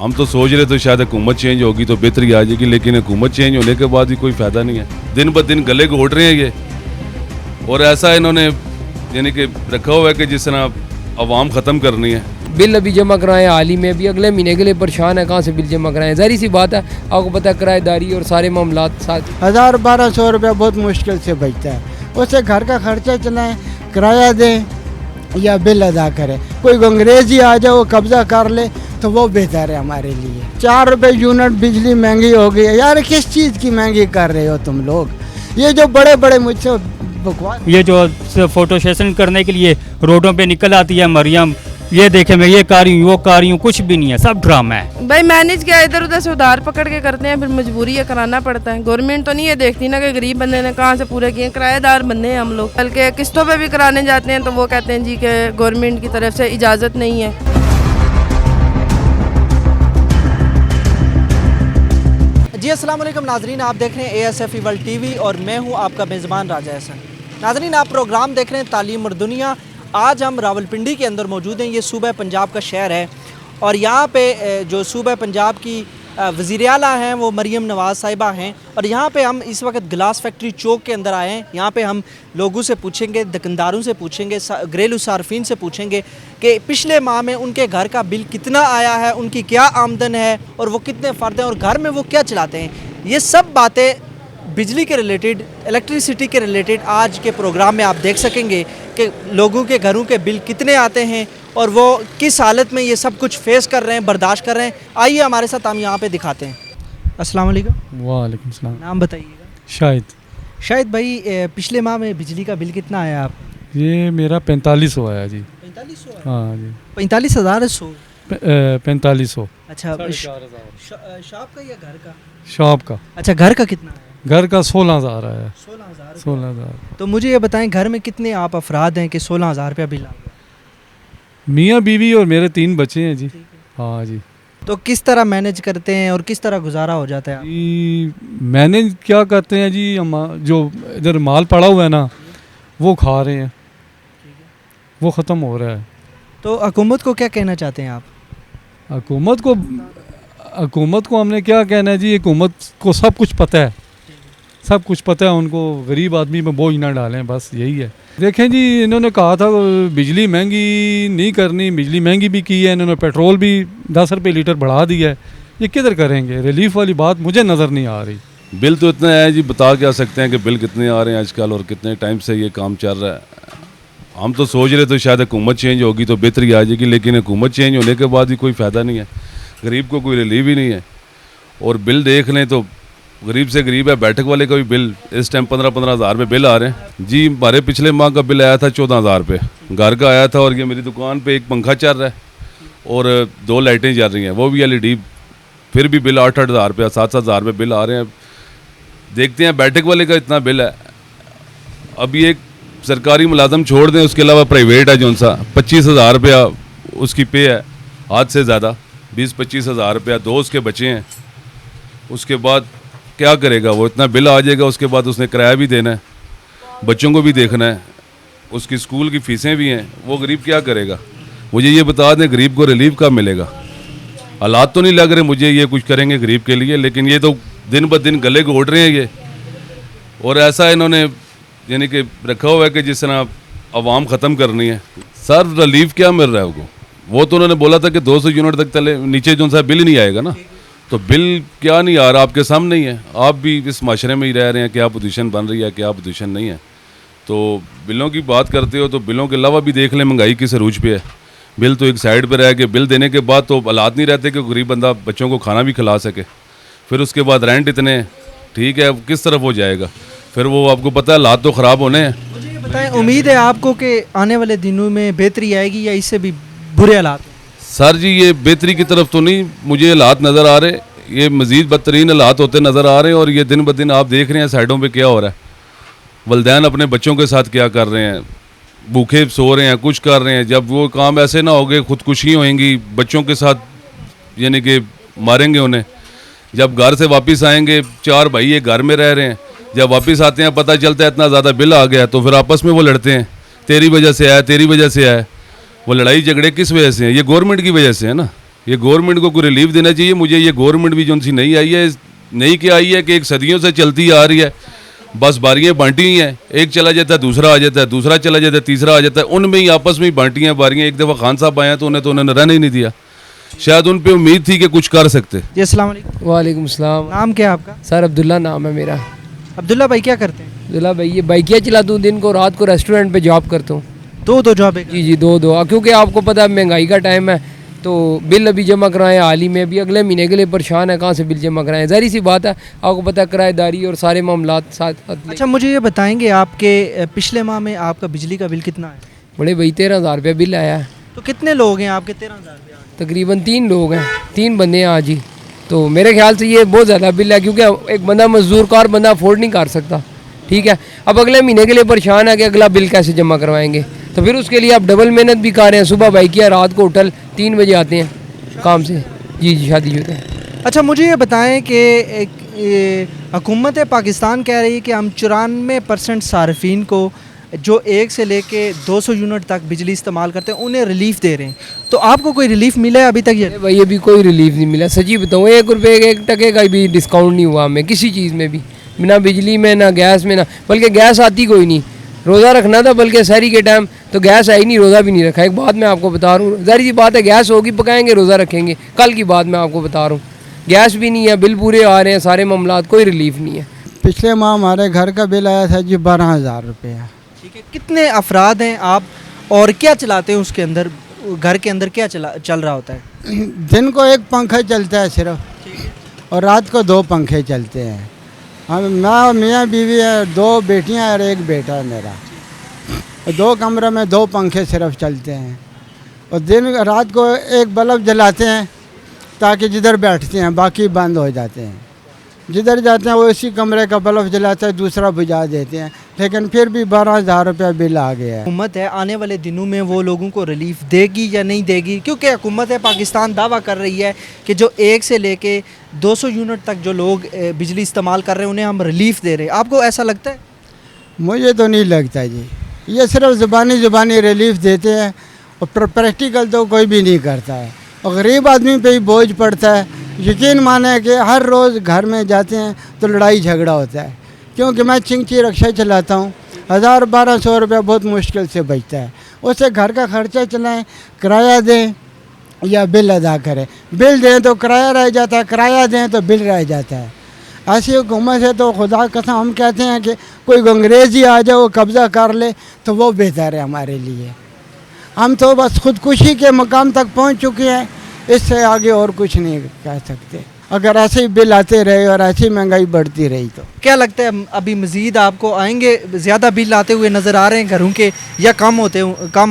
हम तो सोच रहे थे शायद हुकूमत चेंज होगी तो बेहतरी आ जाएगी, लेकिन हुकूमत चेंज होने के बाद भी कोई फ़ायदा नहीं है। दिन ब दिन गले घोट रहे हैं ये, और ऐसा इन्होंने यानी कि रखा हुआ है कि जिस तरह अवाम ख़त्म करनी है। बिल अभी जमा कराएं हाल ही में, अभी अगले महीने के लिए परेशान है, कहाँ से बिल जमा कराएं। ज़ाहिर सी बात है, आपको पता है किराएदारी और सारे मामला साथ 1000-1200 रुपया बहुत मुश्किल से बचता है। उससे घर का खर्चा चलाएं, किराया दें या बिल अदा करें। कोई अंग्रेज़ी आ जाए वो कब्ज़ा कर ले तो वो बेहतर है हमारे लिए। 4 रुपये यूनिट बिजली महंगी हो गई है यार, किस चीज़ की महंगी कर रहे हो तुम लोग। ये जो बड़े बड़े मुझसे बकवास, ये जो फोटो सेशन करने के लिए रोडों पे निकल आती है मरियम, ये देखे मैं ये कार हूँ वो कार हूँ, कुछ भी नहीं है, सब ड्रामा है। भाई मैनेज क्या इधर उधर से उधार पकड़ के करते हैं, फिर मजबूरी है, कराना पड़ता है। गवर्नमेंट तो नहीं ये देखती ना कि गरीब बंदे ने कहाँ से पूरे किए, किराएदार बंदे हैं हम लोग। बल्कि किस्तों पे भी कराने जाते हैं तो वो कहते हैं जी कि गवर्नमेंट की तरफ से इजाज़त नहीं है। जी अस्सलाम वालेकुम नाजरीन, आप देख रहे हैं ASF वर्ल्ड TV और मैं हूं आपका मेज़बान राजा एहसन। नाजरीन, आप प्रोग्राम देख रहे हैं तालीम और दुनिया। आज हम रावलपिंडी के अंदर मौजूद हैं। ये सूबा पंजाब का शहर है और यहाँ पे जो सूबा पंजाब की वज़ीर आला हैं वो मरियम नवाज़ साहिबा हैं। और यहाँ पे हम इस वक्त ग्लास फैक्ट्री चौक के अंदर आए हैं। यहाँ पे हम लोगों से पूछेंगे, दुकानदारों से पूछेंगे, घरेलू सार्फिन से पूछेंगे कि पिछले माह में उनके घर का बिल कितना आया है, उनकी क्या आमदन है और वो कितने फ़र्द हैं और घर में वो क्या चलाते हैं। ये सब बातें बिजली के रिलेटेड, इलेक्ट्रिसिटी के रिलेटेड आज के प्रोग्राम में आप देख सकेंगे कि लोगों के घरों के बिल कितने आते हैं और वो किस हालत में ये सब कुछ फेस कर रहे हैं, बर्दाश्त कर रहे हैं। आइए हमारे साथ हम यहाँ पे दिखाते हैं। अस्सलाम वालेकुम। वालेकुम सलाम। नाम बताइएगा। शाहिद भाई, पिछले माह में बिजली का बिल कितना आया आप? ये मेरा 4500 आया जी। 4500? हाँ जी। 45,100? 4500। अच्छा, शॉप का या घर का? शॉप का। अच्छा, घर का कितना है? घर का 16,000 आया। 16,000? 16,000। तो मुझे ये बताएं, घर में कितने आप अफराद हैं कि 16,000 रुपया बिल आ गया? मियाँ बीवी और मेरे 3 बच्चे हैं जी। हाँ जी। तो किस तरह मैनेज करते हैं और किस तरह गुजारा हो जाता है? जी मैनेज क्या करते हैं जी, हम जो इधर माल पड़ा हुआ है ना वो खा रहे हैं, वो ख़त्म हो रहा है। तो हुकूमत को क्या कहना चाहते हैं आप? हुकूमत को हमने क्या कहना है जी, हुकूमत को सब कुछ पता है, सब कुछ पता है उनको। गरीब आदमी में बोझ ना डालें, बस यही है। देखें जी, इन्होंने कहा था बिजली महंगी नहीं करनी, बिजली महंगी भी की है इन्होंने, पेट्रोल भी 10 रुपये लीटर बढ़ा दिया है। ये किधर करेंगे? रिलीफ वाली बात मुझे नज़र नहीं आ रही। बिल तो इतना है जी, बता क्या सकते हैं कि बिल कितने आ रहे हैं आजकल और कितने टाइम से ये काम चल रहा है। हम तो सोच रहे थे शायद हुकूमत चेंज होगी तो बेहतरी आ जाएगी, लेकिन हुकूमत चेंज होने के बाद भी कोई फ़ायदा नहीं है। गरीब को कोई रिलीफ ही नहीं है। और बिल देख लें तो गरीब से गरीब है, बैठक वाले का भी बिल इस टाइम 15-15 हज़ार रुपये बिल आ रहे हैं जी। हमारे पिछले माह का बिल आया था 14,000 रुपये घर का आया था। और ये मेरी दुकान पे एक पंखा चल रहा है और 2 लाइटें चल रही हैं, वो भी LED, फिर भी बिल 8-8 हज़ार रुपये 7-7 हज़ार रुपये बिल आ रहे हैं। देखते हैं, बैठक वाले का इतना बिल है। अब ये सरकारी मुलाजम छोड़ दें, उसके अलावा प्राइवेट है जो सा 25,000 रुपया उसकी पे है, हाथ से ज़्यादा 20-25 हज़ार रुपया। 2 उसके बच्चे हैं, उसके बाद क्या करेगा वो? इतना बिल आ जाएगा, उसके बाद उसने किराया भी देना है, बच्चों को भी देखना है, उसकी स्कूल की फ़ीसें भी हैं। वो गरीब क्या करेगा? मुझे ये बता दें, गरीब को रिलीफ कब मिलेगा? हालात तो नहीं लग रहे मुझे ये कुछ करेंगे गरीब के लिए, लेकिन ये तो दिन ब दिन गले घोट रहे हैं ये। और ऐसा इन्होंने यानी कि रखा हुआ है कि जिस तरह अवाम ख़त्म करनी है। सर रिलीफ क्या मिल रहा है उनको? वो तो उन्होंने बोला था कि 200 यूनिट तक तले नीचे जो सा बिल ही नहीं आएगा ना, तो बिल क्या नहीं आ रहा आपके सामने ही है। आप भी इस माशरे में ही रह रहे हैं, क्या पोजीशन बन रही है, क्या पोजीशन नहीं है। तो बिलों की बात करते हो तो बिलों के अलावा भी देख लें महंगाई किस अरूज पे है। बिल तो एक साइड पे रह के बिल देने के बाद तो हालात नहीं रहते कि गरीब बंदा बच्चों को खाना भी खिला सके। फिर उसके बाद रेंट इतने, ठीक है, किस तरफ हो जाएगा? फिर वो आपको पता है हालात तो ख़राब होने हैं। मुझे ये बताएं, उम्मीद है आपको कि आने वाले दिनों में बेहतरी आएगी या इससे भी बुरे हालात? सर जी, ये बेहतरी की तरफ तो नहीं मुझे हालात नज़र आ रहे, ये मज़ीद बदतरीन हालात होते नज़र आ रहे हैं। और ये दिन ब दिन आप देख रहे हैं साइडों पे क्या हो रहा है। वल्दैन अपने बच्चों के साथ क्या कर रहे हैं, भूखे सो रहे हैं, कुछ कर रहे हैं। जब वो काम ऐसे ना हो गए, खुदकुशी होएंगी बच्चों के साथ, यानी कि मारेंगे उन्हें। जब घर से वापस आएंगे, 4 भाई ये घर में रह रहे हैं, जब वापस आते हैं पता चलता है इतना ज़्यादा बिल आ गया, तो फिर आपस में वो लड़ते हैं, तेरी वजह से आया, तेरी वजह से आया। वो लड़ाई झगड़े किस वजह से हैं? ये गवर्नमेंट की वजह से है ना। ये गवर्नमेंट को कोई रिलीफ देना चाहिए। मुझे ये गवर्नमेंट भी जो सी नहीं आई है, नहीं क्या आई है कि एक सदियों से चलती आ रही है, बस बारियाँ बांटी हुई हैं, एक चला जाता है दूसरा आ जाता है, दूसरा चला जाता है तीसरा आ जाता है, उनमें ही आपस में ही बांटी हैं बारियाँ। एक दफ़ा खान साहब आए तो उन्होंने रहने ही नहीं दिया। शायद उन पे उम्मीद थी कि कुछ कर सकते। जी अस्सलाम वालेकुम। वालेकुम सलाम। नाम क्या है आपका? सर अब्दुल्ला नाम है मेरा। अब्दुल्ला भाई क्या करते हैं? अब्दुल्ला भाई ये बाइकियाँ चलाता हूँ, दिन को रात को रेस्टोरेंट पे जॉब करता हूँ। दो जॉब है? जी दो क्योंकि आपको पता है महंगाई का टाइम है, तो बिल अभी जमा कराएं हाल ही में, अभी अगले महीने के लिए परेशान है, कहाँ से बिल जमा कराएं। ज़ाहिर सी बात है, आपको पता है किराएदारी और सारे मामलात साथ। अच्छा मुझे ये बताएंगे आपके पिछले माह में आपका बिजली का बिल कितना है? बड़े भाई 13,000 रुपये बिल आया है। तो कितने लोग हैं आपके 13,000 रुपये? तकरीबन 3 लोग हैं, 3 बंदे हैं आज ही। तो मेरे ख्याल से ये बहुत ज़्यादा बिल है, क्योंकि एक बंदा मजदूर कार बंदा अफोर्ड नहीं कर सकता। ठीक है, अब अगले महीने के लिए परेशान है कि अगला बिल कैसे जमा करवाएंगे, तो फिर उसके लिए आप डबल मेहनत भी कर रहे हैं। सुबह बाइक किया, रात को होटल 3 बजे आते हैं काम से। जी शादी होते हैं। अच्छा मुझे ये बताएं कि हुकूमत पाकिस्तान कह रही है कि हम 94% सार्फिन को जो 1 से लेके 200 यूनिट तक बिजली इस्तेमाल करते हैं उन्हें रिलीफ दे रहे हैं। तो आपको कोई रिलीफ मिला है अभी तक? ये भाई अभी कोई रिलीफ नहीं मिला, सच्ची बताऊँ। 1 रुपये 1 टके का भी डिस्काउंट नहीं हुआ हमें किसी चीज़ में भी, ना बिजली में ना गैस में, ना बल्कि गैस आती कोई नहीं। रोज़ा रखना था बल्कि सहरी के टाइम, तो गैस आई नहीं, रोज़ा भी नहीं रखा। एक बात मैं आपको बता रहा हूँ, ज़ाहिर सी बात है गैस होगी पकाएंगे रोज़ा रखेंगे, कल की बात मैं आपको बता रहा हूँ। गैस भी नहीं है, बिल पूरे आ रहे हैं, सारे मामलात, कोई रिलीफ नहीं है। पिछले माह हमारे घर का बिल आया था जी 12,000 रुपया। ठीक है, कितने अफराद हैं आप और क्या चलाते हैं उसके अंदर? घर के अंदर क्या चल रहा होता है? दिन को 1 पंखा चलता है सिर्फ, और रात को 2 पंखे चलते हैं। हम मैं मियाँ बीवी है, 2 बेटियां और 1 बेटा है मेरा। 2 कमरे में 2 पंखे सिर्फ चलते हैं, और दिन रात को 1 बल्ब जलाते हैं ताकि जिधर बैठते हैं, बाकी बंद हो जाते हैं। जिधर जाते हैं वो इसी कमरे का बल्ब जलाते हैं, दूसरा बुझा देते हैं, लेकिन फिर भी 12,000 रुपया बिल आ गया है। हुकूमत है आने वाले दिनों में वो लोगों को रिलीफ देगी या नहीं देगी? क्योंकि हुकूमत पाकिस्तान दावा कर रही है कि जो 1 से लेके 200 यूनिट तक जो लोग बिजली इस्तेमाल कर रहे हैं उन्हें हम रिलीफ दे रहे हैं। आपको ऐसा लगता है? मुझे तो नहीं लगता जी, ये सिर्फ ज़ुबानी रिलीफ देते हैं, और प्रैक्टिकल तो कोई भी नहीं करता है, और गरीब आदमी पे ही बोझ पड़ता है। यकीन माने कि हर रोज़ घर में जाते हैं तो लड़ाई झगड़ा होता है, क्योंकि मैं चिंची रिक्शा चलाता हूँ, 1,000-1,200 रुपया बहुत मुश्किल से बचता है। उससे घर का खर्चा चलाएं, किराया दें या बिल अदा करें। बिल दें तो किराया रह जाता है, किराया दें तो बिल रह जाता है। ऐसी हुकूमत है तो खुदा कसम हम कहते हैं कि कोई अंग्रेज़ी आ जाए, वो कब्ज़ा कर ले, तो वो बेहतर है हमारे लिए। हम तो बस खुदकुशी के मकाम तक पहुँच चुके हैं, इससे आगे और कुछ नहीं कह सकते। अगर ऐसे ही बिल आते रहे और ऐसी महंगाई बढ़ती रही तो क्या लगता है अभी मज़ीद आपको आएंगे, ज़्यादा बिल आते हुए नज़र आ रहे हैं घरों के, या कम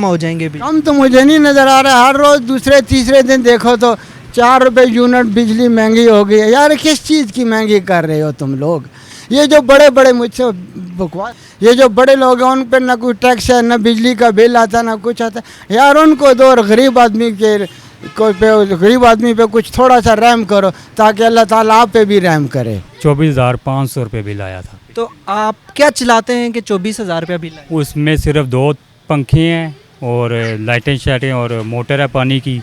हो जाएंगे बिल? कम तो मुझे नहीं नज़र आ रहा है। हर रोज़ दूसरे तीसरे दिन देखो तो 4 रुपये यूनिट बिजली महंगी हो गई है। यार किस चीज़ की महंगी कर रहे हो तुम लोग? ये जो बड़े मुझसे बकवास, ये जो बड़े लोग हैं उन पर ना कोई टैक्स है, ना बिजली का बिल आता, ना कुछ आता। यार उनको दो, और गरीब आदमी पे कुछ थोड़ा सा रहम करो, ताकि अल्लाह ताला आप पे भी रहम करे। 24,500 रुपये बिल आया था। तो आप क्या चलाते हैं कि 24,000 रुपया बिल है? उसमें सिर्फ 2 पंखे हैं और लाइटें शाइटें और मोटर है पानी की,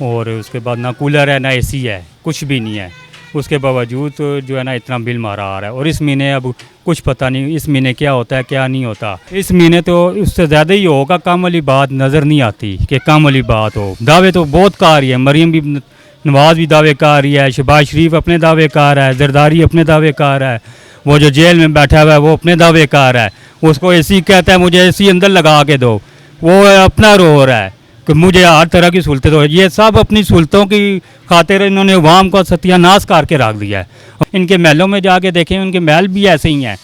और उसके बाद ना कूलर है ना एसी है, कुछ भी नहीं है। उसके बावजूद तो जो है ना इतना बिल मारा आ रहा है। और इस महीने अब कुछ पता नहीं इस महीने क्या होता है क्या नहीं होता। इस महीने तो उससे ज़्यादा ही होगा। काम वाली बात नज़र नहीं आती कि काम वाली बात हो। दावे तो बहुत कार रही है, मरीम भी नवाज़ भी दावे कार रही है, शहबाज शरीफ अपने दावे कार है, जरदारी अपने दावे कार है, वो जो जेल में बैठा हुआ है वो अपने दावे कार है। उसको एसी कहता है मुझे एसी अंदर लगा के दो, वो अपना रो रहा है कि मुझे हर तरह की सहूलतें दो। ये सब अपनी सहूलतों की खातिर इन्होंने अवाम को सत्यानाश करके रख दिया है। इनके महलों में जाके देखें, उनके महल भी ऐसे ही हैं।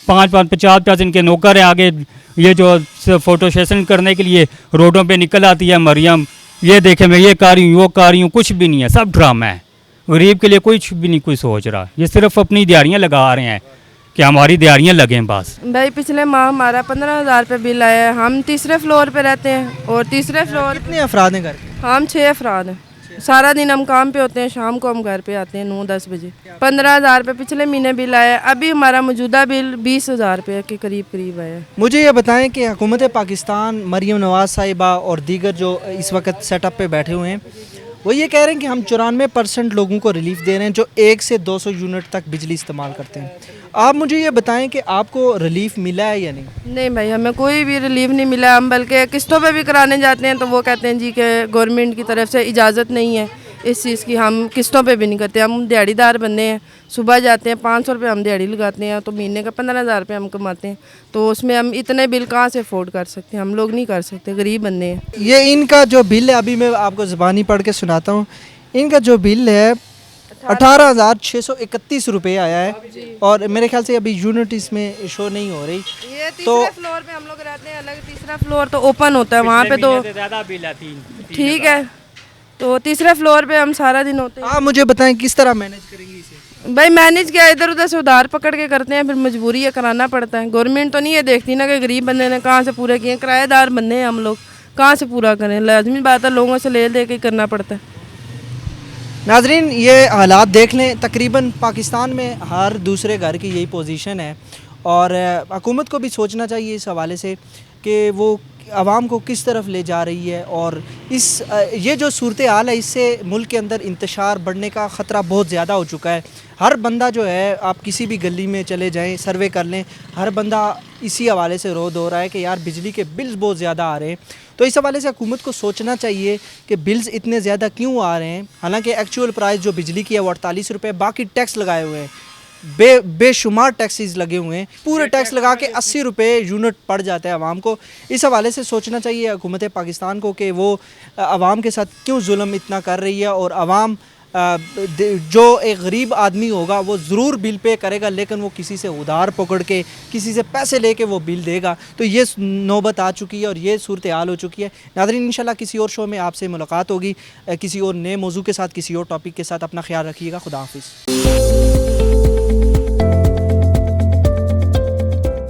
5-5, 50 इनके नौकर हैं आगे। ये जो फ़ोटो सेशन करने के लिए रोडों पे निकल आती है मरियम, ये देखें मैं ये कर रही हूँ वो कर रही हूँ, कुछ भी नहीं है, सब ड्रामा है। गरीब के लिए कुछ भी नहीं कोई सोच रहा। ये सिर्फ अपनी दिहाड़ियाँ लगा रहे हैं कि हमारी दिहाड़ियाँ लगें बस। भाई पिछले माह हमारा 15,000 रुपये बिल आया है। हम तीसरे फ्लोर पे रहते हैं, और तीसरे फ्लोर कितने अफराद हैं घर के? हम 6 अफराद हैं। सारा दिन हम काम पे होते हैं, शाम को हम घर पे आते हैं 9-10 बजे। 15,000 रुपये पिछले महीने बिल आया है। अभी हमारा मौजूदा बिल 20,000 रुपये के करीब आया है। मुझे ये बताएं कि हुकूमत पाकिस्तान मरीम नवाज़ साहिबा और दीगर जो इस वक्त सेटअप पे बैठे हुए हैं, वो ये कह रहे हैं कि हम 94% लोगों को रिलीफ दे रहे हैं जो 1 से 200 यूनिट तक बिजली इस्तेमाल करते हैं। आप मुझे ये बताएं कि आपको रिलीफ मिला है या नहीं? नहीं भाई, हमें कोई भी रिलीफ नहीं मिला। हम बल्कि किस्तों पे भी कराने जाते हैं तो वो कहते हैं जी कि गवर्नमेंट की तरफ से इजाज़त नहीं है इस चीज़ की। हम किस्तों पे भी नहीं करते, हम दिहाड़ीदार बंदे हैं। सुबह जाते हैं 500 रुपये हम दिहाड़ी लगाते हैं, तो महीने का 15,000 रुपये हम कमाते हैं। तो उसमें हम इतने बिल कहाँ से अफोर्ड कर सकते हैं? हम लोग नहीं कर सकते, गरीब बंदे हैं। ये इनका जो बिल है, अभी मैं आपको ज़बानी पढ़ के सुनाता हूँ। इनका जो बिल है 18,631 रुपये आया है और मेरे ख्याल से अभी यूनिट इसमें शो नहीं हो रही। ये तीसरे तो फ्लोर पे हम लोग रहते हैं, अलग तीसरा फ्लोर तो ओपन होता है, वहाँ पे तो ज़्यादा बिल है ठीक है। तो तीसरे फ्लोर पे हम सारा दिन होते हैं। आप मुझे बताएं किस तरह मैनेज करेंगे इसे? भाई मैनेज क्या, इधर उधर से उधार पकड़ के करते हैं, फिर मजबूरी है, कराना पड़ता है। गवर्नमेंट तो नहीं ये देखती ना कि गरीब बंदे ने कहाँ से पूरे किए, किराएदार बंदे हैं हम लोग, कहाँ से पूरा करें? लाजमी बात है, लोगों से ले दे के करना पड़ता है। नाजरीन, ये हालात देख लें, तकरीबन पाकिस्तान में हर दूसरे घर की यही पोजीशन है और हुकूमत को भी सोचना चाहिए इस हवाले से कि वो आवाम को किस तरफ ले जा रही है। और ये जो सूरत हाल है, इससे मुल्क के अंदर इंतशार बढ़ने का ख़तरा बहुत ज़्यादा हो चुका है। हर बंदा जो है, आप किसी भी गली में चले जाएं, सर्वे कर लें, हर बंदा इसी हवाले से रो धो रहा है कि यार बिजली के बिल्स बहुत ज़्यादा आ रहे हैं। तो इस हवाले से हुकूमत को सोचना चाहिए कि बिल्स इतने ज़्यादा क्यों आ रहे हैं। हालांकि एक्चुअल प्राइस जो बिजली की है वो 48 रुपये, बाकी टैक्स लगाए हुए हैं, बेशुमार टैक्सेस लगे हुए हैं। पूरे टैक्स लगा के 80 रुपये यूनिट पड़ जाता है आवाम को। इस हवाले से सोचना चाहिए हुकूमत पाकिस्तान को कि वो आवाम के साथ क्यों जुल्म इतना कर रही है। और आवाम जो एक गरीब आदमी होगा वो ज़रूर बिल पे करेगा, लेकिन वो किसी से उधार पकड़ के, किसी से पैसे लेके वो बिल देगा। तो ये नौबत आ चुकी है और ये सूरत हाल हो चुकी है। नाज़रीन, इंशाल्लाह किसी और शो में आपसे मुलाकात होगी, किसी और नए मौजू के साथ, किसी और टॉपिक के साथ। अपना ख्याल रखिएगा। खुदा हाफिज़।